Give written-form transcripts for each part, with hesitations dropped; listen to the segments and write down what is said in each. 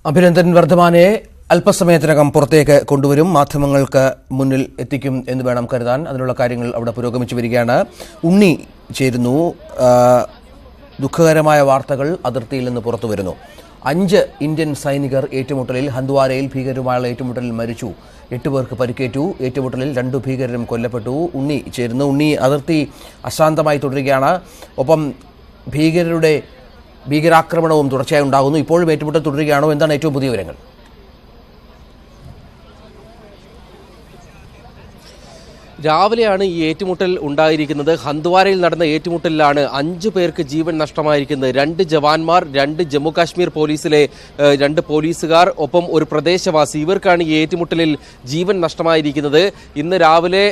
അഭിനന്ദൻ വർദ്ധമാനെ അല്പസമയത്തിനകം പുറത്തേക്ക് കൊണ്ടുവരും, മാധ്യമങ്ങൾക്ക് മുന്നിൽ എത്തിക്കും എന്ന് വേണം കരുതാൻ. അതിനുള്ള കാര്യങ്ങൾ അവിടെ പുരോഗമിച്ചു വരികയാണ്. ഉണ്ണി ചേരുന്നു. ദുഃഖകരമായ വാർത്തകൾ അതിർത്തിയിൽ നിന്ന് പുറത്തു വരുന്നു. 5 ഇന്ത്യൻ സൈനികർ ഏറ്റുമുട്ടലിൽ ഹന്ദ്വാരയിൽ ഭീകരരുമായുള്ള ഏറ്റുമുട്ടലിൽ മരിച്ചു. 8 പേർക്ക് പരിക്കേറ്റു. ഏറ്റുമുട്ടലിൽ 2 ഭീകരരും കൊല്ലപ്പെട്ടു. ഉണ്ണി ചേരുന്നു. ഉണ്ണി, അതിർത്തി അശാന്തമായി തുടരുകയാണ്. ഒപ്പം ഭീകരാക്രമണവും തുടർച്ചയായി ഉണ്ടാകുന്നു. ഇപ്പോഴും ഏറ്റുമുട്ടൽ തുടരുകയാണോ? എന്താണ് ഏറ്റവും പുതിയ വിവരങ്ങൾ? രാവിലെയാണ് ഈ ഏറ്റുമുട്ടൽ ഉണ്ടായിരിക്കുന്നത്. ഹന്ദ്വാരയിൽ നടന്ന ഏറ്റുമുട്ടലിലാണ് 5 പേർക്ക് ജീവൻ നഷ്ടമായിരിക്കുന്നത്. 2 ജവാന്മാർ, 2 ജമ്മു കാശ്മീർ പോലീസിലെ 2 പോലീസുകാർ, ഒപ്പം ഒരു പ്രദേശവാസി. ഇവർക്കാണ് ഈ ഏറ്റുമുട്ടലിൽ ജീവൻ നഷ്ടമായിരിക്കുന്നത്. ഇന്ന് രാവിലെ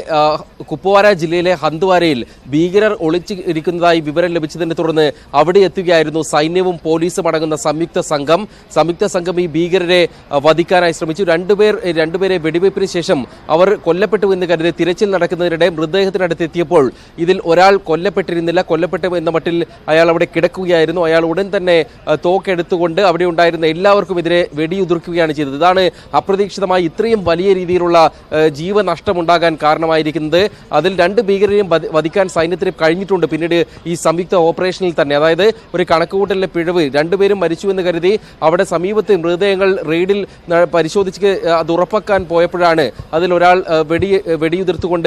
കുപ്വാര ജില്ലയിലെ ഹന്ദ്വാരയിൽ ഭീകരർ ഒളിച്ചിരിക്കുന്നതായി വിവരം ലഭിച്ചതിനെ തുടർന്ന് അവിടെ എത്തുകയായിരുന്നു സൈന്യവും പോലീസും അടങ്ങുന്ന സംയുക്ത സംഘം ഈ ഭീകരരെ വധിക്കാനായി ശ്രമിച്ചു. രണ്ടുപേരെ വെടിവയ്പ്പിന് ശേഷം അവർ കൊല്ലപ്പെട്ടു എന്ന് കരുതി തിരച്ചിൽ നടക്കുന്നതിനിടെ മൃതദേഹത്തിനടുത്തെത്തിയപ്പോൾ ഇതിൽ ഒരാൾ കൊല്ലപ്പെട്ടിരുന്നില്ല. കൊല്ലപ്പെട്ടു എന്ന മട്ടിൽ അയാൾ അവിടെ കിടക്കുകയായിരുന്നു. അയാൾ ഉടൻ തന്നെ തോക്കെടുത്തുകൊണ്ട് അവിടെ ഉണ്ടായിരുന്ന എല്ലാവർക്കും എതിരെ വെടിയുതിർക്കുകയാണ് ചെയ്തത്. ഇതാണ് അപ്രതീക്ഷിതമായി ഇത്രയും വലിയ രീതിയിലുള്ള ജീവനഷ്ടമുണ്ടാകാൻ കാരണമായിരിക്കുന്നത്. അതിൽ 2 ഭീകരരെയും വധിക്കാൻ സൈന്യത്തിന് കഴിഞ്ഞിട്ടുണ്ട്. പിന്നീട് ഈ സംയുക്ത ഓപ്പറേഷനിൽ തന്നെ, അതായത് ഒരു കണക്കുകൂട്ടലിലെ പിഴവ്, 2 പേരും മരിച്ചു എന്ന് കരുതി അവിടെ സമീപത്ത് മൃതദേഹങ്ങൾ റെയ്ഡിൽ പരിശോധിച്ച് അത് ഉറപ്പാക്കാൻ പോയപ്പോഴാണ് അതിൽ ഒരാൾ വെടിയുതിർത്തുകൊണ്ട്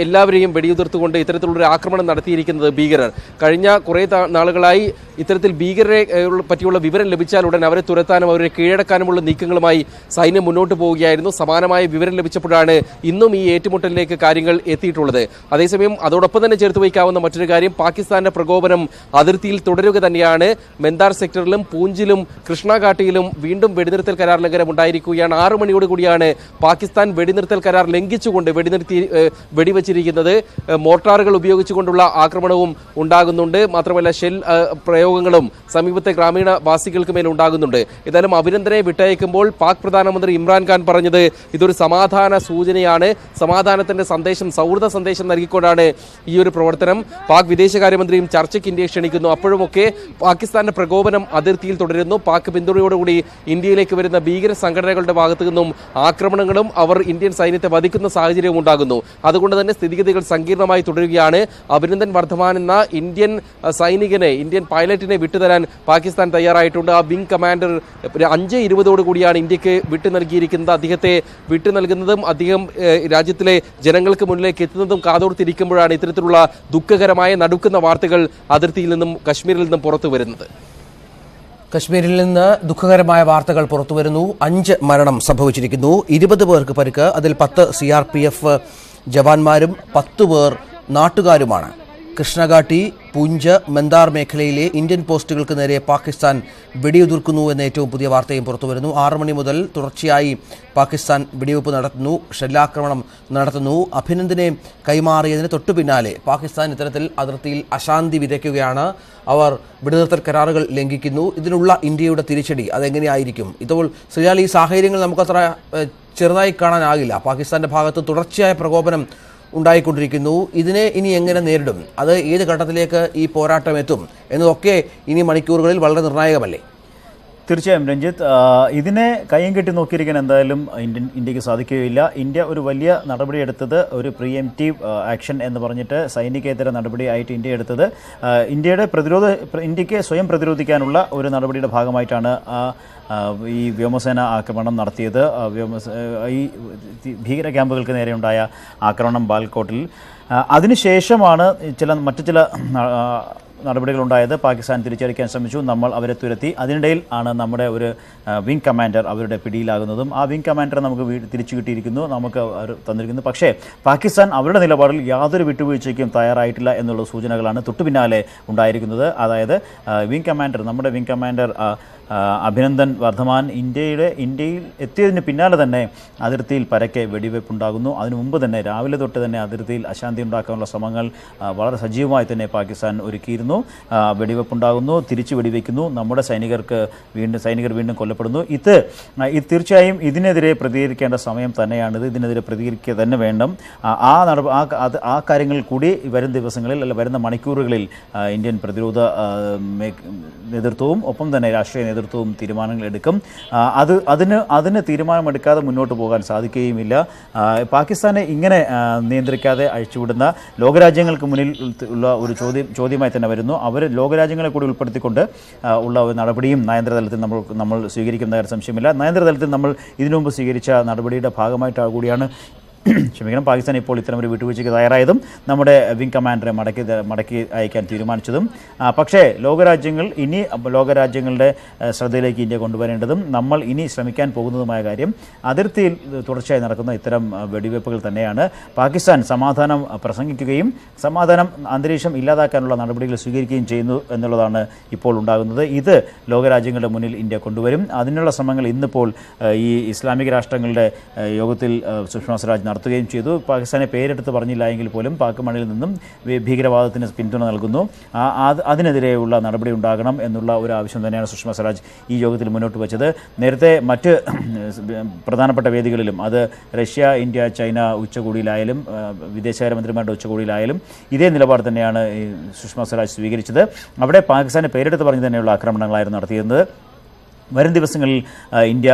എല്ലാവരെയും വെടിയുതിർത്തുകൊണ്ട് ഇത്തരത്തിലുള്ളൊരു ആക്രമണം നടത്തിയിരിക്കുന്നത് ഭീകരർ. കഴിഞ്ഞ കുറേ നാളുകളായി ഇത്തരത്തിൽ ഭീകരരെ പറ്റിയുള്ള വിവരം ലഭിച്ചാൽ ഉടൻ അവരെ തുരത്താനും അവരെ കീഴടക്കാനുമുള്ള നീക്കങ്ങളുമായി സൈന്യം മുന്നോട്ട് പോവുകയായിരുന്നു. സമാനമായ വിവരം ലഭിച്ചപ്പോഴാണ് ഇന്നും ഈ ഏറ്റുമുട്ടലിലേക്ക് കാര്യങ്ങൾ എത്തിയിട്ടുള്ളത്. അതേസമയം അതോടൊപ്പം തന്നെ ചേർത്ത് വയ്ക്കാവുന്ന മറ്റൊരു കാര്യം, പാകിസ്ഥാന്റെ പ്രകോപനം അതിർത്തിയിൽ തുടരുക തന്നെയാണ്. മെന്താർ സെക്ടറിലും പൂഞ്ചിലും കൃഷ്ണഘാട്ടിയിലും വീണ്ടും വെടിനിർത്തൽ കരാർ ലംഘനം ഉണ്ടായിരിക്കുകയാണ്. 6 മണിയോടുകൂടിയാണ് പാകിസ്ഥാൻ വെടിനിർത്തൽ കരാർ ലംഘിച്ചുകൊണ്ട് വെടിവെച്ചിരിക്കുന്നത്. മോർട്ടാറുകൾ ഉപയോഗിച്ചുകൊണ്ടുള്ള ആക്രമണവും ഉണ്ടാകുന്നുണ്ട്. മാത്രമല്ല ഷെൽ പ്രയോഗങ്ങളും സമീപത്തെ ഗ്രാമീണവാസികൾക്ക് മേൽ ഉണ്ടാകുന്നുണ്ട്. ഏതായാലും അഭിനന്ദനെ വിട്ടയക്കുമ്പോൾ പാക് പ്രധാനമന്ത്രി ഇമ്രാൻഖാൻ പറഞ്ഞത് ഇതൊരു സമാധാന സൂചനയാണ്, സമാധാനത്തിന്റെ സന്ദേശം, സൗഹൃദ സന്ദേശം നൽകിക്കൊണ്ടാണ് ഈ ഒരു പ്രവർത്തനം. പാക് വിദേശകാര്യമന്ത്രിയും ചർച്ചയ്ക്ക് ഇന്ത്യയെ ക്ഷണിക്കുന്നു. അപ്പോഴുമൊക്കെ പാകിസ്ഥാന്റെ പ്രകോപനം അതിർത്തിയിൽ തുടരുന്നു. പാക് പിന്തുണയോടുകൂടി ഇന്ത്യയിലേക്ക് വരുന്ന ഭീകര സംഘടനകളുടെ ഭാഗത്തു നിന്നും ആക്രമണങ്ങളും അവർ ഇന്ത്യൻ സൈന്യത്തെ വധിക്കുന്ന സാഹചര്യവും ഉണ്ടാകുന്നു. അതുകൊണ്ട് തന്നെ സ്ഥിതിഗതികൾ സങ്കീർണമായി തുടരുകയാണ്. അഭിനന്ദൻ വർദ്ധമാൻ എന്ന ഇന്ത്യൻ സൈനികനെ, ഇന്ത്യൻ പൈലറ്റിനെ വിട്ടുതരാൻ പാകിസ്ഥാൻ തയ്യാറായിട്ടുണ്ട്. ആ വിംഗ് കമാൻഡർ 5:20 ഇന്ത്യക്ക് വിട്ടു നൽകിയിരിക്കുന്നത്. അദ്ദേഹത്തെ വിട്ടു നൽകുന്നതും അദ്ദേഹം രാജ്യത്തിലെ ജനങ്ങൾക്ക് മുന്നിലേക്ക് എത്തുന്നതും കാതോർത്തിരിക്കുമ്പോഴാണ് ഇത്തരത്തിലുള്ള ദുഃഖകരമായ നടുക്കുന്ന വാർത്തകൾ അതിർത്തിയിൽ നിന്നും കശ്മീരിൽ നിന്നും പുറത്തു വരുന്നത്. കശ്മീരിൽ നിന്ന് ദുഃഖകരമായ വാർത്തകൾ പുറത്തുവരുന്നു. 5 മരണം സംഭവിച്ചിരിക്കുന്നു. 20 പേർക്ക് പരിക്ക്. അതിൽ 10 CRPF ജവാന്മാരും 10 പേർ നാട്ടുകാരുമാണ്. കൃഷ്ണഘാട്ടി, പൂഞ്ച്, മെന്താർ മേഖലയിലെ ഇന്ത്യൻ പോസ്റ്റുകൾക്ക് നേരെ പാകിസ്ഥാൻ വെടിയുതിർക്കുന്നു എന്ന ഏറ്റവും പുതിയ വാർത്തയും പുറത്തുവരുന്നു. 6 മണി മുതൽ തുടർച്ചയായി പാകിസ്ഥാൻ വെടിവെപ്പ് നടത്തുന്നു, ഷെല്ലാക്രമണം നടത്തുന്നു. അഭിനന്ദനെ കൈമാറിയതിന് തൊട്ടു പിന്നാലെ പാകിസ്ഥാൻ ഇത്തരത്തിൽ അതിർത്തിയിൽ അശാന്തി വിതയ്ക്കുകയാണ്. അവർ വെടിനിർത്തൽ കരാറുകൾ ലംഘിക്കുന്നു. ഇതിനുള്ള ഇന്ത്യയുടെ തിരിച്ചടി അതെങ്ങനെയായിരിക്കും? ഇപ്പോൾ ശ്രീലാൽ, ഈ സാഹചര്യങ്ങൾ നമുക്കത്ര ചെറുതായി കാണാനാകില്ല. പാകിസ്ഥാന്റെ ഭാഗത്ത് തുടർച്ചയായ പ്രകോപനം ഉണ്ടായിക്കൊണ്ടിരിക്കുന്നു. ഇതിനെ ഇനി എങ്ങനെ നേരിടും? അത് ഏത് ഘട്ടത്തിലേക്ക് ഈ പോരാട്ടം എത്തും എന്നതൊക്കെ ഇനി മണിക്കൂറുകളിൽ വളരെ നിർണായകമല്ലേ? തീർച്ചയായും രഞ്ജിത്ത്, ഇതിനെ കയ്യും കെട്ടി നോക്കിയിരിക്കാൻ എന്തായാലും ഇന്ത്യക്ക് സാധിക്കുകയില്ല. ഇന്ത്യ ഒരു വലിയ നടപടിയെടുത്തത് ഒരു പ്രീഎംപ്റ്റീവ് ആക്ഷൻ എന്ന് പറഞ്ഞിട്ട് സൈനികേതര നടപടിയായിട്ട് ഇന്ത്യ എടുത്തത് ഇന്ത്യക്ക് സ്വയം പ്രതിരോധിക്കാനുള്ള ഒരു നടപടിയുടെ ഭാഗമായിട്ടാണ് ഈ വ്യോമസേന ആക്രമണം നടത്തിയത്. ഈ ഭീകര ക്യാമ്പുകൾക്ക് നേരെയുണ്ടായ ആക്രമണം ബാൽക്കോട്ടിൽ. അതിനുശേഷമാണ് മറ്റു ചില നടപടികളുണ്ടായത്. പാകിസ്ഥാൻ തിരിച്ചടിക്കാൻ ശ്രമിച്ചു, നമ്മൾ അവരെ തുരത്തി. അതിനിടയിൽ ആണ് നമ്മുടെ ഒരു വിംഗ് കമാൻഡർ അവരുടെ പിടിയിലാകുന്നതും. ആ വിംഗ് കമാൻഡറെ നമുക്ക് തിരിച്ചു കിട്ടിയിരിക്കുന്നു, നമുക്ക് അവർ തന്നിരിക്കുന്നു. പക്ഷേ പാകിസ്ഥാൻ അവരുടെ നിലപാടിൽ യാതൊരു വിട്ടുവീഴ്ചയ്ക്കും തയ്യാറായിട്ടില്ല എന്നുള്ള സൂചനകളാണ് തൊട്ടു പിന്നാലെ ഉണ്ടായിരിക്കുന്നത്. അതായത് നമ്മുടെ വിംഗ് കമാൻഡർ അഭിനന്ദൻ വർദ്ധമാൻ ഇന്ത്യയിൽ എത്തിയതിന് പിന്നാലെ തന്നെ അതിർത്തിയിൽ പരക്കെ വെടിവെപ്പുണ്ടാകുന്നു. അതിനു മുമ്പ് തന്നെ രാവിലെ തൊട്ട് തന്നെ അതിർത്തിയിൽ അശാന്തി ഉണ്ടാക്കാനുള്ള ശ്രമങ്ങൾ വളരെ സജീവമായി തന്നെ പാകിസ്ഥാൻ ഒരുക്കിയിരുന്നു. വെടിവെപ്പുണ്ടാകുന്നു, തിരിച്ചു വെടിവെക്കുന്നു, നമ്മുടെ സൈനികർ വീണ്ടും കൊല്ലപ്പെടുന്നു. ഇത് തീർച്ചയായും ഇതിനെതിരെ പ്രതികരിക്കേണ്ട സമയം തന്നെയാണിത്. ഇതിനെതിരെ പ്രതികരിക്കുക തന്നെ വേണം. ആ കാര്യങ്ങൾ കൂടി വരും ദിവസങ്ങളിൽ വരുന്ന മണിക്കൂറുകളിൽ ഇന്ത്യൻ പ്രതിരോധ നേതൃത്വവും ഒപ്പം തന്നെ രാഷ്ട്രീയ നേതൃത്വവും തീരുമാനങ്ങൾ എടുക്കും. അതിന് തീരുമാനമെടുക്കാതെ മുന്നോട്ട് പോകാൻ സാധിക്കുകയുമില്ല. പാകിസ്ഥാനെ ഇങ്ങനെ നിയന്ത്രിക്കാതെ അഴിച്ചുവിടുന്ന ലോകരാജ്യങ്ങൾക്ക് മുന്നിൽ ഉള്ള ഒരു ചോദ്യമായി തന്നെ വരുന്നു. അവർ ലോകരാജ്യങ്ങളെ കൂടി ഉൾപ്പെടുത്തിക്കൊണ്ട് ഉള്ള ഒരു നടപടിയും നയതന്ത്രതലത്തിൽ നമ്മൾ സ്വീകരിക്കുന്ന കാര്യം സംശയമില്ല. നയതന്ത്രതലത്തിൽ നമ്മൾ ഇതിനു മുമ്പ് സ്വീകരിച്ച നടപടിയുടെ ഭാഗമായിട്ട് കൂടിയാണ് പാകിസ്ഥാൻ ഇപ്പോൾ ഇത്തരം ഒരു വിട്ടുവീഴ്ചയ്ക്ക് തയ്യാറായതും നമ്മുടെ വിംഗ് കമാൻഡറെ മടക്കി അയക്കാൻ തീരുമാനിച്ചതും. പക്ഷേ ലോകരാജ്യങ്ങളുടെ ശ്രദ്ധയിലേക്ക് ഇന്ത്യ കൊണ്ടുവരേണ്ടതും നമ്മൾ ഇനി ശ്രമിക്കാൻ പോകുന്നതുമായ കാര്യം അതിർത്തിയിൽ തുടർച്ചയായി നടക്കുന്ന ഇത്തരം വെടിവയ്പ്പുകൾ തന്നെയാണ്. പാകിസ്ഥാൻ സമാധാനം പ്രസംഗിക്കുകയും സമാധാനം അന്തരീക്ഷം ഇല്ലാതാക്കാനുള്ള നടപടികൾ സ്വീകരിക്കുകയും ചെയ്യുന്നു എന്നുള്ളതാണ് ഇപ്പോൾ ഉണ്ടാകുന്നത്. ഇത് ലോകരാജ്യങ്ങളുടെ മുന്നിൽ ഇന്ത്യ കൊണ്ടുവരും. അതിനുള്ള ശ്രമങ്ങൾ ഇന്നിപ്പോൾ ഈ ഇസ്ലാമിക രാഷ്ട്രങ്ങളുടെ യോഗത്തിൽ സുഷമ സ്വരാജ് നടത്തുകയും ചെയ്തു. പാകിസ്ഥാനെ പേരെടുത്ത് പറഞ്ഞില്ല എങ്കിൽ പോലും പാക് മണ്ണിൽ നിന്നും ഭീകരവാദത്തിന് പിന്തുണ നൽകുന്നു, അതിനെതിരെയുള്ള നടപടി ഉണ്ടാകണം എന്നുള്ള ഒരു ആവശ്യം തന്നെയാണ് സുഷമ സ്വരാജ് ഈ യോഗത്തിൽ മുന്നോട്ട് വെച്ചത്. നേരത്തെ മറ്റ് പ്രധാനപ്പെട്ട വേദികളിലും അത് റഷ്യ, ഇന്ത്യ, ചൈന ഉച്ചകോടിയിലായാലും വിദേശകാര്യമന്ത്രിമാരുടെ ഉച്ചകോടിയിലായാലും ഇതേ നിലപാട് തന്നെയാണ് സുഷമ സ്വരാജ് സ്വീകരിച്ചത്. അവിടെ പാകിസ്ഥാനെ പേരെടുത്ത് പറഞ്ഞ് തന്നെയുള്ള ആക്രമണങ്ങളായിരുന്നു നടത്തിയിരുന്നത്. വരും ദിവസങ്ങളിൽ ഇന്ത്യ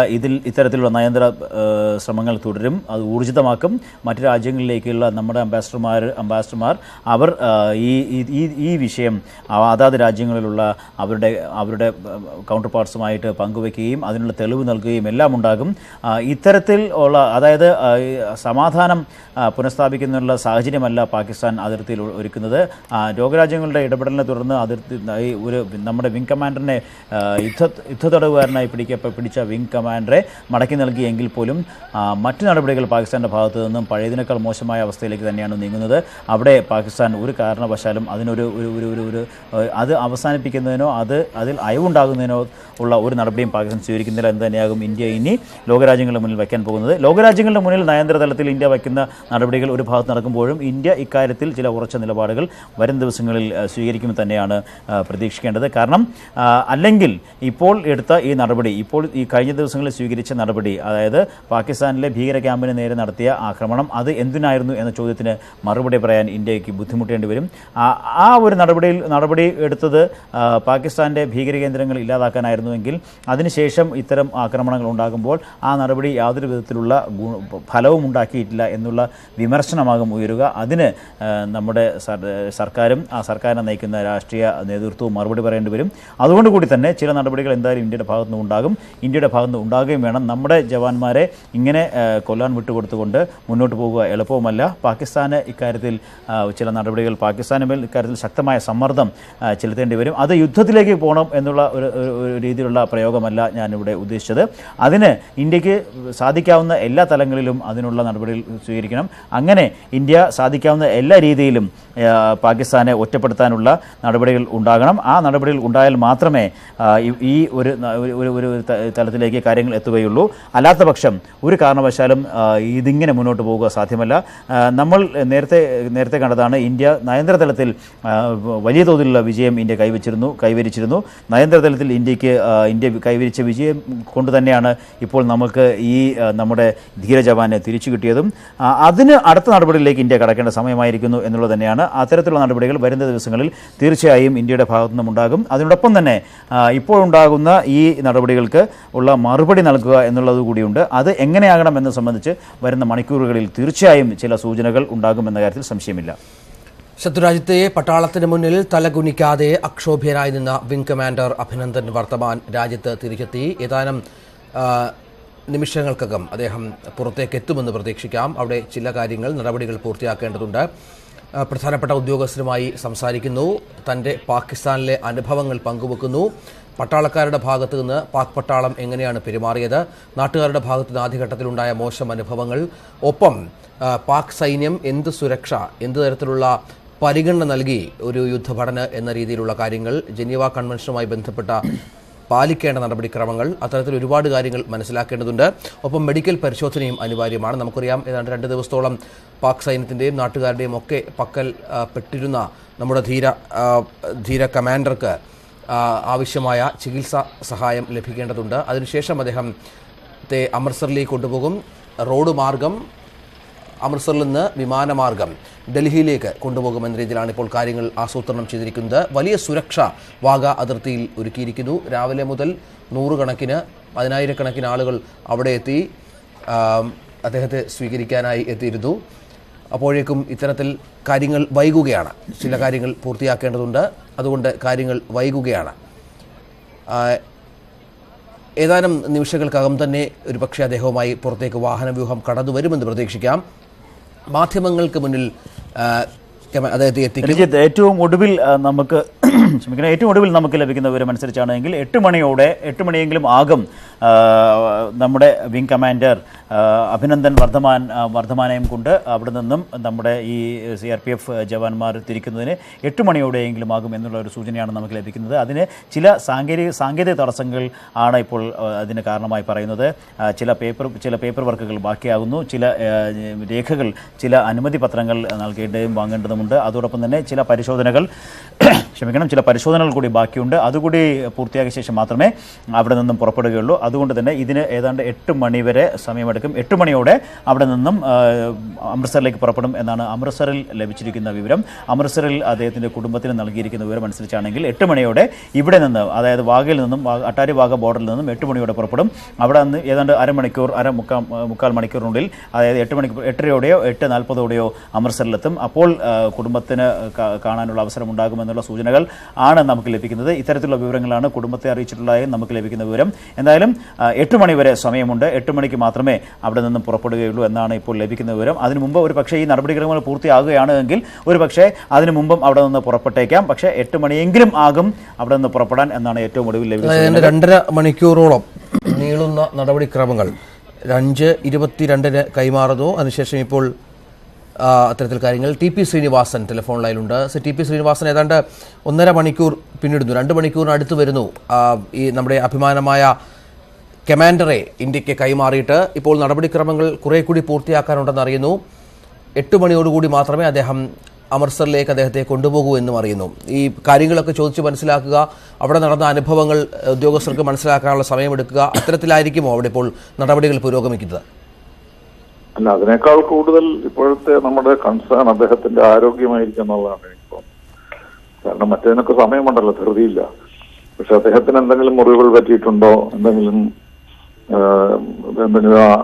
ഇത്തരത്തിലുള്ള നയതന്ത്ര ശ്രമങ്ങൾ തുടരും, അത് ഊർജിതമാക്കും. മറ്റു രാജ്യങ്ങളിലേക്കുള്ള നമ്മുടെ അംബാസഡർമാർ അവർ ഈ വിഷയം അതാത് രാജ്യങ്ങളിലുള്ള അവരുടെ കൗണ്ടർ പാർട്സുമായിട്ട് പങ്കുവയ്ക്കുകയും അതിനുള്ള തെളിവ് നൽകുകയും എല്ലാം ഉണ്ടാകും. ഇത്തരത്തിൽ ഉള്ള അതായത് സമാധാനം പുനഃസ്ഥാപിക്കുന്നതിനുള്ള സാഹചര്യമല്ല പാകിസ്ഥാൻ അതിർത്തിയിൽ ഒരുക്കുന്നത്. ലോകരാജ്യങ്ങളുടെ ഇടപെടലിനെ തുടർന്ന് നമ്മുടെ വിംഗ് കമാൻഡറിനെ യുദ്ധത്തടവുകാരനായി പിടിച്ച വിംഗ് കമാൻഡറെ മടക്കി നൽകിയെങ്കിൽ പോലും മറ്റു നടപടികൾ പാകിസ്ഥാൻ്റെ ഭാഗത്തു നിന്നും പഴയതിനേക്കാൾ മോശമായ അവസ്ഥയിലേക്ക് തന്നെയാണ് നീങ്ങുന്നത്. അവിടെ പാകിസ്ഥാൻ ഒരു കാരണവശാലും അത് അവസാനിപ്പിക്കുന്നതിനോ അതിൽ അയവുണ്ടാകുന്നതിനോ ഉള്ള ഒരു നടപടിയും പാകിസ്ഥാൻ സ്വീകരിക്കുന്നില്ല എന്ന് തന്നെയാകും ഇന്ത്യ ഇനി ലോകരാജ്യങ്ങളുടെ മുന്നിൽ വയ്ക്കാൻ പോകുന്നത്. ലോകരാജ്യങ്ങളുടെ മുന്നിൽ നയതന്ത്രതലത്തിൽ ഇന്ത്യ വയ്ക്കുന്ന നടപടികൾ ഒരു ഭാഗത്ത് നടക്കുമ്പോഴും ഇന്ത്യ ഇക്കാര്യത്തിൽ ചില ഉറച്ച നിലപാടുകൾ വരും ദിവസങ്ങളിൽ സ്വീകരിക്കുമെന്ന് തന്നെയാണ് പ്രതീക്ഷിക്കേണ്ടത്. കാരണം അല്ലെങ്കിൽ ഇപ്പോൾ എടുത്ത ഈ നടപടി, ഇപ്പോൾ ഈ കഴിഞ്ഞ ദിവസങ്ങളിൽ സ്വീകരിച്ച നടപടി, അതായത് പാകിസ്ഥാനിലെ ഭീകര ക്യാമ്പിന് നേരെ നടത്തിയ ആക്രമണം, അത് എന്തിനായിരുന്നു എന്ന ചോദ്യത്തിന് മറുപടി പറയാൻ ഇന്ത്യക്ക് ബുദ്ധിമുട്ടേണ്ടി വരും. ആ ഒരു നടപടി എടുത്തത് പാകിസ്ഥാൻ്റെ ഭീകര കേന്ദ്രങ്ങൾ ഇല്ലാതാക്കാനായിരുന്നുവെങ്കിൽ അതിനുശേഷം ഇത്തരം ആക്രമണങ്ങൾ ഉണ്ടാകുമ്പോൾ ആ നടപടി യാതൊരു വിധത്തിലുള്ള ഫലവും ഉണ്ടാക്കിയിട്ടില്ല എന്നുള്ള വിമർശനമാകും ഉയരുക. അതിന് നമ്മുടെ സർക്കാരും ആ സർക്കാരിനെ നയിക്കുന്ന രാഷ്ട്രീയ നേതൃത്വവും മറുപടി പറയേണ്ടി വരും. അതുകൊണ്ടുകൂടി തന്നെ ചില നടപടികൾ എന്തായാലും ഇന്ത്യയുടെ ഭാഗത്തുനിന്ന് ഉണ്ടാകും. ഇന്ത്യയുടെ ഭാഗത്തുനിന്ന് ഉണ്ടാകുകയും വേണം. നമ്മുടെ ജവാന്മാരെ ഇങ്ങനെ കൊല്ലാൻ വിട്ടുകൊടുത്തുകൊണ്ട് മുന്നോട്ട് പോകുക എളുപ്പവുമല്ല. പാകിസ്ഥാന് ഇക്കാര്യത്തിൽ ചില നടപടികൾ, പാകിസ്ഥാന് മേൽ ഇക്കാര്യത്തിൽ ശക്തമായ സമ്മർദ്ദം ചെലുത്തേണ്ടി വരും. അത് യുദ്ധത്തിലേക്ക് പോകണം എന്നുള്ള ഒരു രീതിയിലുള്ള പ്രയോഗമല്ല ഞാനിവിടെ ഉദ്ദേശിച്ചത്. അതിന് ഇന്ത്യക്ക് സാധിക്കാവുന്ന എല്ലാ തലങ്ങളിലും അതിനുള്ള നടപടികൾ സ്വീകരിക്കണം. അങ്ങനെ ഇന്ത്യ സാധിക്കാവുന്ന എല്ലാ രീതിയിലും പാകിസ്ഥാനെ ഒറ്റപ്പെടുത്താനുള്ള നടപടികൾ ഉണ്ടാകണം. ആ നടപടികൾ ഉണ്ടായാൽ മാത്രമേ ഈ ഒരു തലത്തിലേക്ക് കാര്യങ്ങൾ എത്തുകയുള്ളൂ. അല്ലാത്ത പക്ഷം ഒരു കാരണവശാലും ഇതിങ്ങനെ മുന്നോട്ട് പോവുക സാധ്യമല്ല. നമ്മൾ നേരത്തെ കണ്ടതാണ്, ഇന്ത്യ നയതന്ത്രതലത്തിൽ വലിയ തോതിലുള്ള വിജയം ഇന്ത്യ കൈവരിച്ചിരുന്നു. നയതന്ത്രതലത്തിൽ ഇന്ത്യ കൈവരിച്ച വിജയം കൊണ്ട് തന്നെയാണ് ഇപ്പോൾ നമുക്ക് ഈ നമ്മുടെ ധീരജവാനെ തിരിച്ചു കിട്ടിയതും. അതിന് അടുത്ത നടപടികളിലേക്ക് ഇന്ത്യ കടക്കേണ്ട സമയമായിരിക്കുന്നു എന്നുള്ളത് തന്നെയാണ്. അത്തരത്തിലുള്ള നടപടികൾ വരുന്ന ദിവസങ്ങളിൽ തീർച്ചയായും ഇന്ത്യയുടെ ഭാഗത്തു നിന്നും ഉണ്ടാകും. അതിനോടൊപ്പം തന്നെ ഇപ്പോഴുണ്ടാകുന്ന ഈ നടപടികൾക്ക് ഉള്ള മറുപടി നൽകുക എന്നുള്ളത് കൂടിയുണ്ട്. അത് എങ്ങനെയാകണം എന്ന് സംബന്ധിച്ച് വരുന്ന മണിക്കൂറുകളിൽ തീർച്ചയായും ചില സൂചനകൾ ഉണ്ടാകുമെന്ന കാര്യത്തിൽ സംശയമില്ല. ശത്രുരാജ്യത്തെ പട്ടാളത്തിന് മുന്നിൽ തലകുനിക്കാതെ അക്ഷോഭ്യനായി നിന്ന വിംഗ് കമാൻഡർ അഭിനന്ദൻ വർത്തമാൻ രാജ്യത്ത് തിരിച്ചെത്തി. ഏതാനും നിമിഷങ്ങൾക്കകം അദ്ദേഹം പുറത്തേക്ക് എത്തുമെന്ന് പ്രതീക്ഷിക്കാം. അവിടെ ചില നടപടികൾ പൂർത്തിയാക്കേണ്ടതുണ്ട്. പ്രധാനപ്പെട്ട ഉദ്യോഗസ്ഥരുമായി സംസാരിക്കുന്നു, തൻ്റെ പാകിസ്ഥാനിലെ അനുഭവങ്ങൾ പങ്കുവെക്കുന്നു. പട്ടാളക്കാരുടെ ഭാഗത്തു നിന്ന് പാക് പട്ടാളം എങ്ങനെയാണ് പെരുമാറിയത്, നാട്ടുകാരുടെ ഭാഗത്ത് നിന്ന് ആദ്യഘട്ടത്തിലുണ്ടായ മോശം അനുഭവങ്ങൾ, ഒപ്പം പാക് സൈന്യം എന്ത് സുരക്ഷ, എന്ത് തരത്തിലുള്ള പരിഗണന നൽകി ഒരു യുദ്ധഘടന എന്ന രീതിയിലുള്ള കാര്യങ്ങൾ, ജനീവ കൺവെൻഷനുമായി ബന്ധപ്പെട്ട പാലിക്കേണ്ട നടപടിക്രമങ്ങൾ, അത്തരത്തിൽ ഒരുപാട് കാര്യങ്ങൾ മനസ്സിലാക്കേണ്ടതുണ്ട്. ഒപ്പം മെഡിക്കൽ പരിശോധനയും അനിവാര്യമാണ്. നമുക്കറിയാം, ഏതാണ്ട് 2 ദിവസത്തോളം പാക് സൈന്യത്തിൻ്റെയും നാട്ടുകാരുടെയും ഒക്കെ പക്കൽ പെട്ടിരുന്ന നമ്മുടെ ധീര കമാൻഡർക്ക് ആവശ്യമായ ചികിത്സാ സഹായം ലഭിക്കേണ്ടതുണ്ട്. അതിനുശേഷം അദ്ദേഹത്തെ അമൃത്സറിലേക്ക് കൊണ്ടുപോകും. റോഡ് മാർഗം അമൃത്സറിൽ നിന്ന് വിമാനമാർഗം ഡൽഹിയിലേക്ക് കൊണ്ടുപോകുമെന്ന രീതിയിലാണ് ഇപ്പോൾ കാര്യങ്ങൾ ആസൂത്രണം ചെയ്തിരിക്കുന്നത്. വലിയ സുരക്ഷ വാഗ അതിർത്തിയിൽ ഒരുക്കിയിരിക്കുന്നു. രാവിലെ മുതൽ നൂറുകണക്കിന് 10,000-കണക്കിന് ആളുകൾ അവിടെ എത്തി അദ്ദേഹത്തെ സ്വീകരിക്കാനായി എത്തിയിരുന്നു. അപ്പോഴേക്കും ഇത്തരത്തിൽ കാര്യങ്ങൾ വൈകുകയാണ്. ചില കാര്യങ്ങൾ പൂർത്തിയാക്കേണ്ടതുണ്ട്, അതുകൊണ്ട് കാര്യങ്ങൾ വൈകുകയാണ്. ഏതാനും നിമിഷങ്ങൾക്കകം തന്നെ ഒരുപക്ഷെ അദ്ദേഹവുമായി പുറത്തേക്ക് വാഹനവ്യൂഹം കടന്നു വരുമെന്ന് പ്രതീക്ഷിക്കാം. മാധ്യമങ്ങൾക്ക് മുന്നിൽ അദ്ദേഹത്തെ എത്തിക്കും. ഏറ്റവും ഒടുവിൽ നമുക്ക് ലഭിക്കുന്ന വിവരമനുസരിച്ചാണെങ്കിൽ 8 മണിയെങ്കിലും ആകും നമ്മുടെ വിംഗ് കമാൻഡർ അഭിനന്ദൻ വർദ്ധമാനെയും കൊണ്ട് അവിടെ നിന്നും നമ്മുടെ ഈ CRPF ജവാന്മാർ തിരിക്കുന്നതിന് 8 മണിയോടെയെങ്കിലും ആകും എന്നുള്ള ഒരു സൂചനയാണ് നമുക്ക് ലഭിക്കുന്നത്. അതിന് ചില സാങ്കേതിക തടസ്സങ്ങൾ ആണ് ഇപ്പോൾ അതിന് കാരണമായി പറയുന്നത്. ചില പേപ്പർ വർക്കുകൾ ബാക്കിയാകുന്നു, ചില രേഖകൾ, ചില അനുമതി പത്രങ്ങൾ നൽകേണ്ടതും വാങ്ങേണ്ടതുമുണ്ട്. അതോടൊപ്പം തന്നെ ചില പരിശോധനകൾ കൂടി ബാക്കിയുണ്ട്. അതുകൂടി പൂർത്തിയാക്കിയ ശേഷം മാത്രമേ അവിടെ നിന്നും പുറപ്പെടുകയുള്ളൂ. അതുകൊണ്ട് തന്നെ ഇതിന് ഏതാണ്ട് 8 മണി വരെ സമയമെടുക്കും. 8 മണിയോടെ അവിടെ നിന്നും അമൃത്സറിലേക്ക് പുറപ്പെടും എന്നാണ് അമൃത്സറിൽ ലഭിച്ചിരിക്കുന്ന വിവരം. അമൃത്സറിൽ അദ്ദേഹത്തിൻ്റെ കുടുംബത്തിന് നൽകിയിരിക്കുന്ന വിവരം അനുസരിച്ചാണെങ്കിൽ 8 മണിയോടെ ഇവിടെ നിന്ന്, അതായത് വാഗയിൽ നിന്നും, അട്ടാരി വാഗ ബോർഡറിൽ നിന്നും 8 മണിയോടെ പുറപ്പെടും. അവിടെ നിന്ന് ഏതാണ്ട് മുക്കാൽ മണിക്കൂറിനുള്ളിൽ, അതായത് 8:30-ഓടെയോ 8:40-ഓടെയോ അമൃത്സറിലെത്തും. അപ്പോൾ കുടുംബത്തിന് കാണാനുള്ള അവസരം ഉണ്ടാകുമെന്നുള്ള സൂചനകൾ ആണ് നമുക്ക് ലഭിക്കുന്നത്. ഇത്തരത്തിലുള്ള വിവരങ്ങളാണ് കുടുംബത്തെ അറിയിച്ചിട്ടുള്ളതായി നമുക്ക് ലഭിക്കുന്ന വിവരം. എന്തായാലും 8 മണി വരെ സമയമുണ്ട്. 8 മണിക്ക് മാത്രമേ അവിടെ നിന്നും പുറപ്പെടുകയുള്ളൂ എന്നാണ് ഇപ്പോൾ ലഭിക്കുന്ന വിവരം. അതിനു മുമ്പ് ഒരു പക്ഷേ ഈ നടപടിക്രമങ്ങൾ പൂർത്തിയാകുകയാണ് എങ്കിൽ ഒരു പക്ഷേ അതിനു മുമ്പും അവിടെ നിന്ന് പുറപ്പെട്ടേക്കാം. പക്ഷേ 8 മണിയെങ്കിലും ആകും അവിടെ നിന്ന് പുറപ്പെടാൻ എന്നാണ് ഏറ്റവും ഒടുവിൽ ലഭിക്കുന്നത്. 2.5 മണിക്കൂറോളം നീളുന്ന നടപടിക്രമങ്ങൾ 5:22 കൈമാറുന്നു. അതിനുശേഷം ഇപ്പോൾ അത്തരത്തിൽ കാര്യങ്ങൾ. TP ശ്രീനിവാസൻ ടെലിഫോൺ ലൈനിലുണ്ട്. TP ശ്രീനിവാസൻ, ഏതാണ്ട് 1.5 മണിക്കൂർ പിന്നിടുന്നു, 2 മണിക്കൂറിന് അടുത്ത് വരുന്നു ഈ നമ്മുടെ അഭിമാനമായ കമാൻഡറെ ഇന്ത്യക്ക് കൈമാറിയിട്ട്. ഇപ്പോൾ നടപടിക്രമങ്ങൾ കുറെ കൂടി പൂർത്തിയാക്കാനുണ്ടെന്ന് അറിയുന്നു. 8 മണിയോടുകൂടി മാത്രമേ അദ്ദേഹം അമൃത്സറിലേക്ക് അദ്ദേഹത്തെ കൊണ്ടുപോകൂ എന്നും അറിയുന്നു. ഈ കാര്യങ്ങളൊക്കെ ചോദിച്ച് മനസ്സിലാക്കുക, അവിടെ നടന്ന അനുഭവങ്ങൾ ഉദ്യോഗസ്ഥർക്ക് മനസ്സിലാക്കാനുള്ള സമയമെടുക്കുക, അത്തരത്തിലായിരിക്കുമോ അവിടെ ഇപ്പോൾ നടപടികൾ പുരോഗമിക്കുന്നത്? അല്ല, അതിനേക്കാൾ കൂടുതൽ ഇപ്പോഴത്തെ നമ്മുടെ കൺസേൺ അദ്ദേഹത്തിന്റെ ആരോഗ്യമായിരിക്കും എന്നുള്ളതാണ് എനിക്കിപ്പോൾ. കാരണം മറ്റേതിനൊക്കെ സമയമുണ്ടല്ലോ, ധൃതിയില്ല. പക്ഷെ അദ്ദേഹത്തിന് എന്തെങ്കിലും മുറിവുകൾ പറ്റിയിട്ടുണ്ടോ, എന്തെങ്കിലും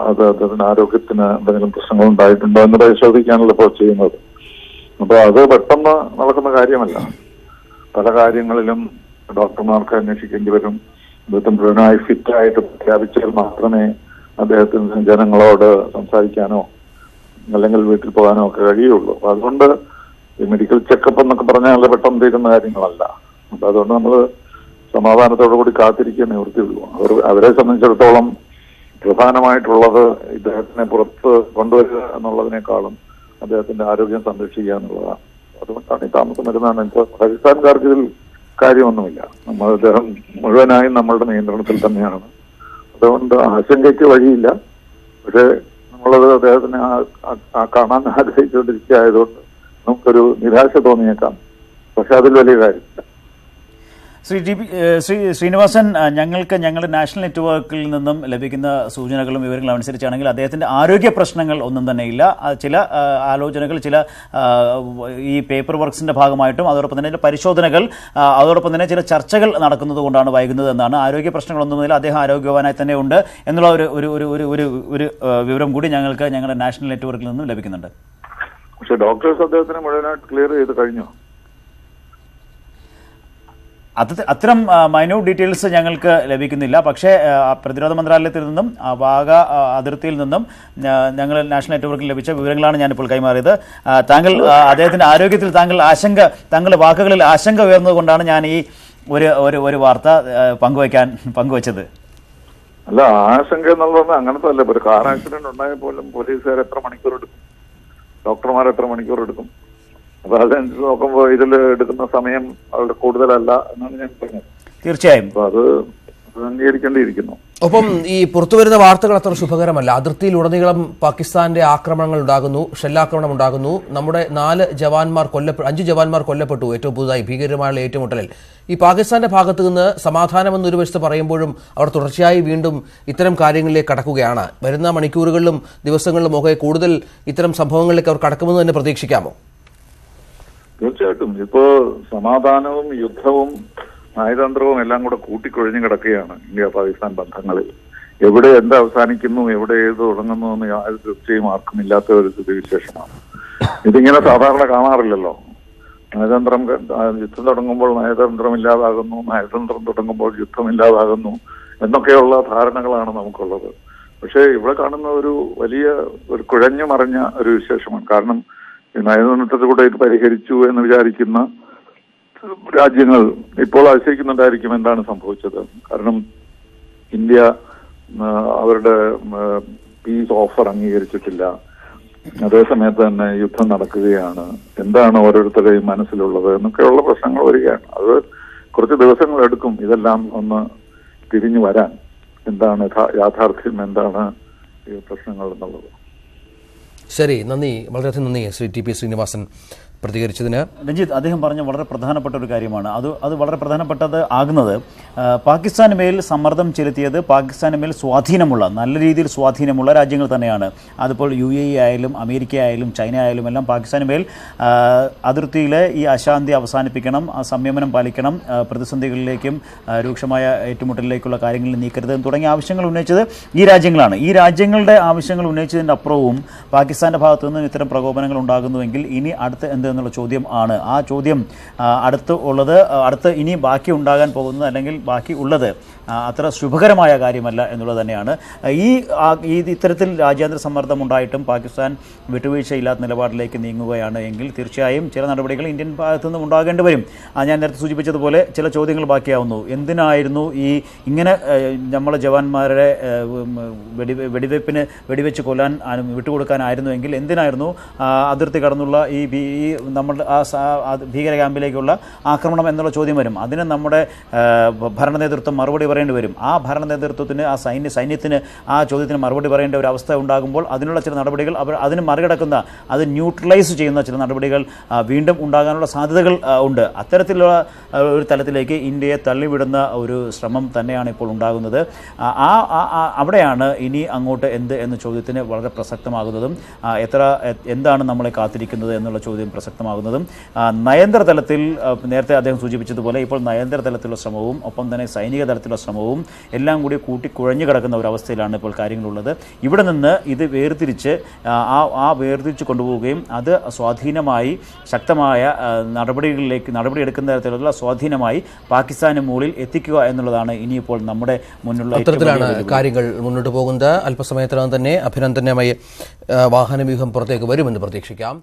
അദ്ദേഹത്തിന്റെ ആരോഗ്യത്തിന് എന്തെങ്കിലും പ്രശ്നങ്ങൾ ഉണ്ടായിട്ടുണ്ടോ എന്ന് പരിശോധിക്കാനല്ലോ ഇപ്പോൾ ചെയ്യുന്നത്. അപ്പൊ അത് പെട്ടെന്ന് നടക്കുന്ന കാര്യമല്ല. പല കാര്യങ്ങളിലും ഡോക്ടർമാർക്ക് അന്വേഷിക്കേണ്ടി വരും. അദ്ദേഹത്തിന് മുഴുവനായി ഫിറ്റായിട്ട് പ്രഖ്യാപിച്ചാൽ മാത്രമേ അദ്ദേഹത്തിന് ജനങ്ങളോട് സംസാരിക്കാനോ അല്ലെങ്കിൽ വീട്ടിൽ പോകാനോ ഒക്കെ കഴിയുള്ളൂ. അപ്പൊ അതുകൊണ്ട് ഈ മെഡിക്കൽ ചെക്കപ്പ് എന്നൊക്കെ പറഞ്ഞാൽ പെട്ടെന്ന് തീരുന്ന കാര്യങ്ങളല്ല. അപ്പൊ അതുകൊണ്ട് നമ്മൾ സമാധാനത്തോടു കൂടി കാത്തിരിക്കാൻ നിവൃത്തിയുള്ളൂ. അവരെ സംബന്ധിച്ചിടത്തോളം പ്രധാനമായിട്ടുള്ളത് ഇദ്ദേഹത്തിനെ പുറത്ത് കൊണ്ടുവരിക എന്നുള്ളതിനേക്കാളും അദ്ദേഹത്തിന്റെ ആരോഗ്യം സംരക്ഷിക്കുക എന്നുള്ളതാണ്. അതുകൊണ്ടാണ് ഈ താമസം വരുന്നതാണ്. ഇപ്പോൾ പാകിസ്ഥാൻകാർക്ക് ഇതിൽ കാര്യമൊന്നുമില്ല. അദ്ദേഹം മുഴുവനായും നമ്മളുടെ നിയന്ത്രണത്തിൽ തന്നെയാണ്. അതുകൊണ്ട് ആശങ്കയ്ക്ക് വഴിയില്ല. പക്ഷേ നമ്മളത് അദ്ദേഹത്തിനെ കാണാൻ ആഗ്രഹിച്ചുകൊണ്ടിരിക്കുകയായതുകൊണ്ട് നമുക്കൊരു നിരാശ തോന്നിയേക്കാം. പക്ഷെ അതിൽ വലിയ കാര്യമില്ല. ശ്രീനിവാസൻ, ഞങ്ങളുടെ നാഷണൽ നെറ്റ്വർക്കിൽ നിന്നും ലഭിക്കുന്ന സൂചനകളും വിവരങ്ങളും അനുസരിച്ചാണെങ്കിൽ അദ്ദേഹത്തിന്റെ ആരോഗ്യ പ്രശ്നങ്ങൾ ഒന്നും തന്നെയില്ല. ചില ആലോചനകൾ, ചില ഈ പേപ്പർ വർക്ക്സിന്റെ ഭാഗമായിട്ടും അതോടൊപ്പം തന്നെ പരിശോധനകൾ, അതോടൊപ്പം തന്നെ ചില ചർച്ചകൾ നടക്കുന്നത് കൊണ്ടാണ് വൈകുന്നത് എന്നാണ്. ആരോഗ്യ പ്രശ്നങ്ങളൊന്നുമില്ല, അദ്ദേഹം ആരോഗ്യവാനായി തന്നെ ഉണ്ട് എന്നുള്ള ഒരു വിവരം കൂടി ഞങ്ങളുടെ നാഷണൽ നെറ്റ്വർക്കിൽ നിന്നും ലഭിക്കുന്നുണ്ട്. പക്ഷെ ഡോക്ടേഴ്സ് അദ്ദേഹത്തിന് മുഴുവനായിട്ട് ക്ലിയർ ചെയ്ത് കഴിഞ്ഞു. അത്തരം മൈന്യൂട്ട് ഡീറ്റെയിൽസ് ഞങ്ങൾക്ക് ലഭിക്കുന്നില്ല. പക്ഷേ പ്രതിരോധ മന്ത്രാലയത്തിൽ നിന്നും വാഗ അതിർത്തിയിൽ നിന്നും ഞങ്ങൾ നാഷണൽ നെറ്റ്വർക്കിൽ ലഭിച്ച വിവരങ്ങളാണ് ഞാനിപ്പോൾ കൈമാറിയത്. അദ്ദേഹത്തിന്റെ ആരോഗ്യത്തിൽ താങ്കളുടെ വാക്കുകളിൽ ആശങ്ക ഉയർന്നതുകൊണ്ടാണ് ഞാൻ ഈ ഒരു വാർത്ത പങ്കുവച്ചത്. അല്ല, ആശങ്ക എന്നുള്ളത് അങ്ങനത്തെ അല്ല. ഒരു കാർ ആക്സിഡന്റ് ഉണ്ടായാൽ പോലും പോലീസുകാർ എത്ര മണിക്കൂർ എടുക്കും, ഡോക്ടർമാർ എത്ര മണിക്കൂർ എടുക്കും? അപ്പൊ അതനുസരിച്ച് നോക്കുമ്പോൾ ഇതിൽ എടുക്കുന്ന സമയം വളരെ കൂടുതലല്ല എന്നാണ് ഞാൻ പറഞ്ഞത്. തീർച്ചയായും അപ്പൊ അത് അംഗീകരിക്കേണ്ടിയിരിക്കുന്നു. ഒപ്പം ഈ പുറത്തുവരുന്ന വാർത്തകൾ അത്ര ശുഭകരമല്ല. അതിർത്തിയിലുടനീളം പാകിസ്ഥാന്റെ ആക്രമണങ്ങൾ ഉണ്ടാകുന്നു, ഷെല്ലാക്രമണം ഉണ്ടാകുന്നു. നമ്മുടെ 5 ജവാന്മാർ കൊല്ലപ്പെട്ടു ഏറ്റവും പുതുതായി ഭീകരമായുള്ള ഏറ്റുമുട്ടലിൽ. ഈ പാകിസ്ഥാന്റെ ഭാഗത്തു നിന്ന് സമാധാനമെന്നൊരു വശത്ത് പറയുമ്പോഴും അവർ തുടർച്ചയായി വീണ്ടും ഇത്തരം കാര്യങ്ങളിലേക്ക് കടക്കുകയാണ്. വരുന്ന മണിക്കൂറുകളിലും ദിവസങ്ങളിലും ഒക്കെ കൂടുതൽ ഇത്തരം സംഭവങ്ങളിലേക്ക് അവർ കടക്കുമെന്ന് തന്നെ പ്രതീക്ഷിക്കാമോ? തീർച്ചയായിട്ടും ഇപ്പോ സമാധാനവും യുദ്ധവും നയതന്ത്രവും എല്ലാം കൂടെ കൂട്ടിക്കൊഴിഞ്ഞു കിടക്കുകയാണ് ഇന്ത്യ പാകിസ്ഥാൻ ബന്ധങ്ങളിൽ. എവിടെ എന്ത് അവസാനിക്കുന്നു, എവിടെ ഏത് തുടങ്ങുന്നു എന്ന് യാതൊരു തീർച്ചയും ആർക്കും ഇല്ലാത്ത ഒരു സ്ഥിതിവിശേഷമാണ്. ഇതിങ്ങനെ സാധാരണ കാണാറില്ലല്ലോ. നയതന്ത്രം യുദ്ധം തുടങ്ങുമ്പോൾ നയതന്ത്രം ഇല്ലാതാകുന്നു, നയതന്ത്രം തുടങ്ങുമ്പോൾ യുദ്ധം ഇല്ലാതാകുന്നു എന്നൊക്കെയുള്ള ധാരണകളാണ് നമുക്കുള്ളത്. പക്ഷേ ഇവിടെ കാണുന്ന ഒരു വലിയ ഒരു കുഴഞ്ഞു മറിഞ്ഞ ഒരു വിശേഷമാണ്. കാരണം ഈ നയതന്ത്രത്തിലൂടെ ഇത് പരിഹരിച്ചു എന്ന് വിചാരിക്കുന്ന രാജ്യങ്ങൾ ഇപ്പോൾ ആശ്രയിക്കുന്നുണ്ടായിരിക്കും എന്താണ് സംഭവിച്ചത്. കാരണം ഇന്ത്യ അവരുടെ പീസ് ഓഫർ അംഗീകരിച്ചിട്ടില്ല. അതേസമയത്ത് തന്നെ യുദ്ധം നടക്കുകയാണ്. എന്താണ് ഓരോരുത്തരുടെയും മനസ്സിലുള്ളത് എന്നൊക്കെയുള്ള പ്രശ്നങ്ങൾ വരികയാണ്. അത് കുറച്ച് ദിവസങ്ങൾ എടുക്കും ഇതെല്ലാം ഒന്ന് തിരിഞ്ഞു വരാൻ. എന്താണ് യാഥാർത്ഥ്യം, എന്താണ് ഈ പ്രശ്നങ്ങൾ എന്നുള്ളത്. ശരി, നന്ദി, വളരെയധികം നന്ദി ശ്രീ ടി പി ശ്രീനിവാസൻ പ്രതികരിച്ചതിന്. രഞ്ജിത്ത്, അദ്ദേഹം പറഞ്ഞ വളരെ പ്രധാനപ്പെട്ട ഒരു കാര്യമാണ്. അത് വളരെ പ്രധാനപ്പെട്ടത് ആകുന്നത് പാകിസ്ഥാന് മേൽ സമ്മർദ്ദം ചെലുത്തിയത് പാകിസ്ഥാന് മേൽ സ്വാധീനമുള്ള, നല്ല രീതിയിൽ സ്വാധീനമുള്ള രാജ്യങ്ങൾ തന്നെയാണ്. അതിപ്പോൾ UAE ആയാലും അമേരിക്ക ആയാലും ചൈന ആയാലും എല്ലാം പാകിസ്ഥാന് മേൽ അതിർത്തിയിലെ ഈ അശാന്തി അവസാനിപ്പിക്കണം, സംയമനം പാലിക്കണം, പ്രതിസന്ധികളിലേക്കും രൂക്ഷമായ ഏറ്റുമുട്ടലിലേക്കുള്ള കാര്യങ്ങളിൽ നീക്കരുത് തുടങ്ങിയ ആവശ്യങ്ങൾ ഉന്നയിച്ചത് ഈ രാജ്യങ്ങളാണ്. ഈ രാജ്യങ്ങളുടെ ആവശ്യങ്ങൾ ഉന്നയിച്ചതിൻ്റെ അപ്പുറവും പാകിസ്ഥാന്റെ ഭാഗത്തു നിന്നും ഇത്തരം പ്രകോപനങ്ങൾ ഉണ്ടാകുന്നുവെങ്കിൽ ഇനി അടുത്ത് എന്നുള്ള ചോദ്യം ആണ്. ആ ചോദ്യം അടുത്ത് ഇനി ബാക്കി ഉണ്ടാകാൻ പോകുന്നത് അല്ലെങ്കിൽ ബാക്കി ഉള്ളത് അത്ര ശുഭകരമായ കാര്യമല്ല എന്നുള്ളത് തന്നെയാണ്. ഇത്തരത്തിൽ രാജ്യാന്തര സമ്മർദ്ദം ഉണ്ടായിട്ടും പാകിസ്ഥാൻ വിട്ടുവീഴ്ചയില്ലാത്ത നിലപാടിലേക്ക് നീങ്ങുകയാണ് എങ്കിൽ തീർച്ചയായും ചില നടപടികൾ ഇന്ത്യൻ ഭാഗത്തു നിന്നും ഉണ്ടാകേണ്ടി വരും. ഞാൻ നേരത്തെ സൂചിപ്പിച്ചതുപോലെ ചില ചോദ്യങ്ങൾ ബാക്കിയാവുന്നു. എന്തിനായിരുന്നു ഇങ്ങനെ നമ്മളെ ജവാന്മാരുടെ വെടിവെച്ച് കൊല്ലാൻ വിട്ടുകൊടുക്കാനായിരുന്നുവെങ്കിൽ എന്തിനായിരുന്നു അതിർത്തി കടന്നുള്ള ഈ നമ്മുടെ ഭീകര ക്യാമ്പിലേക്കുള്ള ആക്രമണം എന്നുള്ള ചോദ്യം വരും. അതിന് നമ്മുടെ ഭരണ നേതൃത്വം മറുപടി പറയേണ്ടി വരും. ആ ഭരണ നേതൃത്വത്തിന്, ആ സൈന്യത്തിന് ആ ചോദ്യത്തിന് മറുപടി പറയേണ്ട ഒരു അവസ്ഥ ഉണ്ടാകുമ്പോൾ അതിനുള്ള ചില നടപടികൾ അതിന് മറികടക്കുന്ന, അത് ന്യൂട്രലൈസ് ചെയ്യുന്ന ചില നടപടികൾ വീണ്ടും ഉണ്ടാകാനുള്ള സാധ്യതകൾ ഉണ്ട്. അത്തരത്തിലുള്ള ഒരു തലത്തിലേക്ക് ഇന്ത്യയെ തള്ളിവിടുന്ന ഒരു ശ്രമം തന്നെയാണ് ഇപ്പോൾ ഉണ്ടാകുന്നത്. അവിടെയാണ് ഇനി അങ്ങോട്ട് എന്ത് എന്ന ചോദ്യത്തിന് വളരെ പ്രസക്തമാകുന്നതും എന്താണ് നമ്മളെ കാത്തിരിക്കുന്നത് എന്നുള്ള ചോദ്യം പ്രസക്തമാകുന്നതും. നയതന്ത്ര തലത്തിൽ നേരത്തെ അദ്ദേഹം സൂചിപ്പിച്ചതുപോലെ ഇപ്പോൾ നയതന്ത്ര തലത്തിലുള്ള ശ്രമവും ഒപ്പം തന്നെ സൈനിക തലത്തിലുള്ള ശ്രമവും എല്ലാം കൂടി കൂട്ടിക്കുഴഞ്ഞു കിടക്കുന്ന ഒരു അവസ്ഥയിലാണ് ഇപ്പോൾ കാര്യങ്ങളുള്ളത്. ഇവിടെ നിന്ന് ഇത് വേർതിരിച്ച് കൊണ്ടുപോവുകയും അത് സ്വാധീനമായി ശക്തമായ നടപടിയെടുക്കുന്ന തരത്തിലുള്ള സ്വാധീനമായി പാകിസ്ഥാന് മുകളിൽ എത്തിക്കുക എന്നുള്ളതാണ് ഇനിയിപ്പോൾ നമ്മുടെ മുന്നിലുള്ള അത്തരത്തിലാണ് കാര്യങ്ങൾ മുന്നോട്ട് പോകുന്നത്. അല്പസമയത്തിനകം തന്നെ അഭിനന്ദനമായി വാഹനവ്യൂഹം പുറത്തേക്ക് വരുമെന്ന് പ്രതീക്ഷിക്കാം.